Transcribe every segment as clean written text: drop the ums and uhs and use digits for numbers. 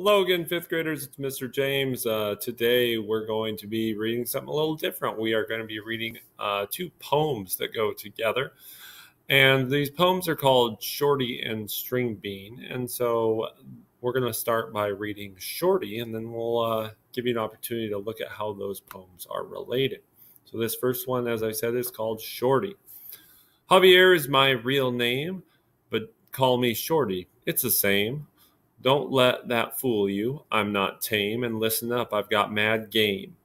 Hello again, fifth graders. It's Mr. James. Today we're going to be reading something a little different. We are going to be reading two poems that go together. And these poems are called Shorty and Stringbean. And so we're going to start by reading Shorty, and then we'll give you an opportunity to look at how those poems are related. So this first one, as I said, is called Shorty. Javier is my real name, but call me Shorty. It's the same. Don't let that fool you. I'm not tame, and listen up, I've got mad game.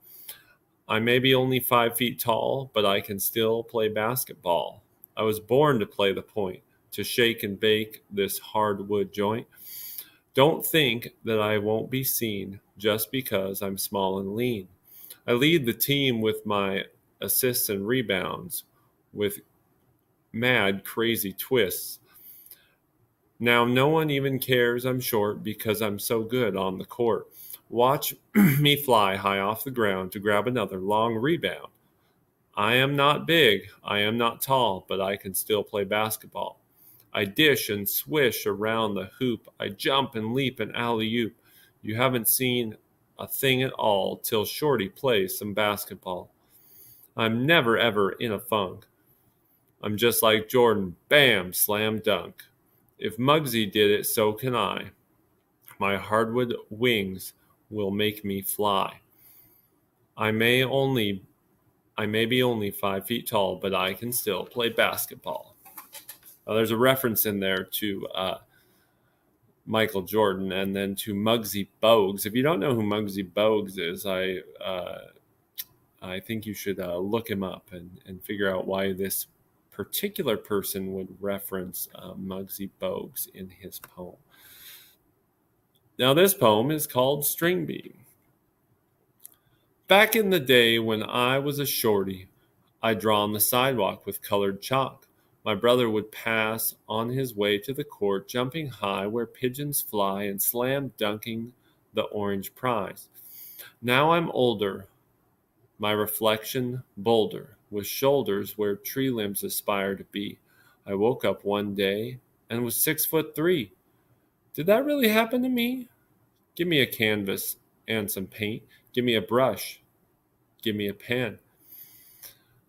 I may be only 5 feet tall, but I can still play basketball. I was born to play the point, to shake and bake this hardwood joint. Don't think that I won't be seen just because I'm small and lean. I lead the team with my assists and rebounds, with mad, crazy twists. Now no one even cares I'm short because I'm so good on the court. Watch me fly high off the ground to grab another long rebound. I am not big, I am not tall, but I can still play basketball. I dish and swish around the hoop. I jump and leap and alley-oop. You haven't seen a thing at all till Shorty plays some basketball. I'm never ever in a funk. I'm just like Jordan, bam, slam dunk. If Muggsy did it, so can I. My hardwood wings will make me fly. I may be only 5 feet tall, but I can still play basketball. Now, there's a reference in there to Michael Jordan and then to Muggsy Bogues. If you don't know who Muggsy Bogues is, I think you should look him up and figure out why this particular person would reference Muggsy Bogues in his poem. Now this poem is called Stringbean. Back in the day when I was a shorty, I'd draw on the sidewalk with colored chalk. My brother would pass on his way to the court, jumping high where pigeons fly and slam dunking the orange prize. Now I'm older, my reflection bolder, with shoulders where tree limbs aspire to be. I woke up one day and was 6'3". Did that really happen to me? Give me a canvas and some paint. Give me a brush. Give me a pen.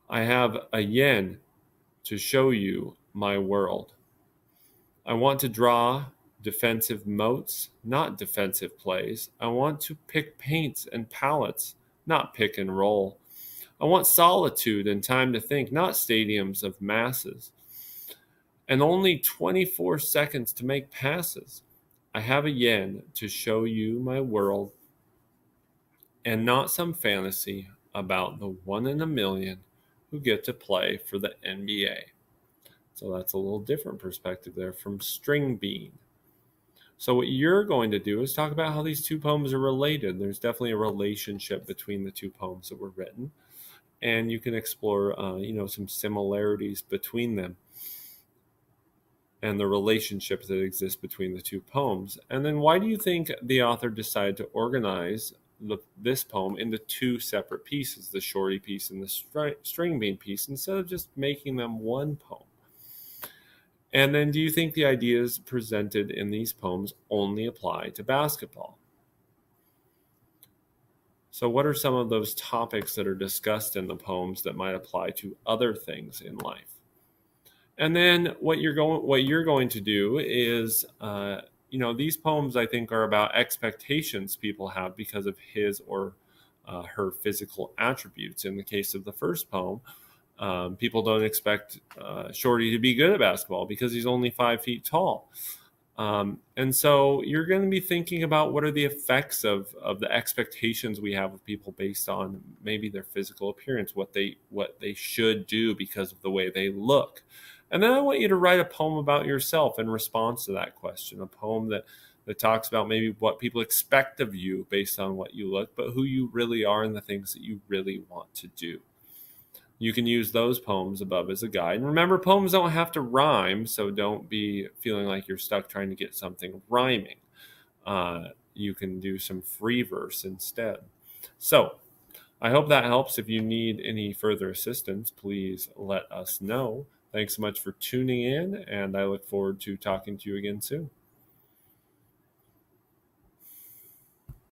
I have a yen to show you my world. I want to draw defensive moats, not defensive plays. I want to pick paints and palettes, not pick and roll. I want solitude and time to think, not stadiums of masses. And only 24 seconds to make passes. I have a yen to show you my world, and not some fantasy about the 1 in a million who get to play for the NBA. So that's a little different perspective there from Stringbean. So what you're going to do is talk about how these two poems are related. There's definitely a relationship between the two poems that were written. And you can explore, some similarities between them and the relationships that exist between the two poems. And then why do you think the author decided to organize this poem into two separate pieces, the Shorty piece and the Stringbean piece, instead of just making them one poem? And then do you think the ideas presented in these poems only apply to basketball? So what are some of those topics that are discussed in the poems that might apply to other things in life? And then what you're going to do is, these poems I think are about expectations people have because of his or her physical attributes. In the case of the first poem, people don't expect Shorty to be good at basketball because he's only 5 feet tall. And so you're going to be thinking about what are the effects of the expectations we have of people based on maybe their physical appearance, what they should do because of the way they look. And then I want you to write a poem about yourself in response to that question, a poem that talks about maybe what people expect of you based on what you look, but who you really are and the things that you really want to do. You can use those poems above as a guide. And remember, poems don't have to rhyme, so don't be feeling like you're stuck trying to get something rhyming. You can do some free verse instead. So I hope that helps. If you need any further assistance, please let us know. Thanks so much for tuning in, and I look forward to talking to you again soon.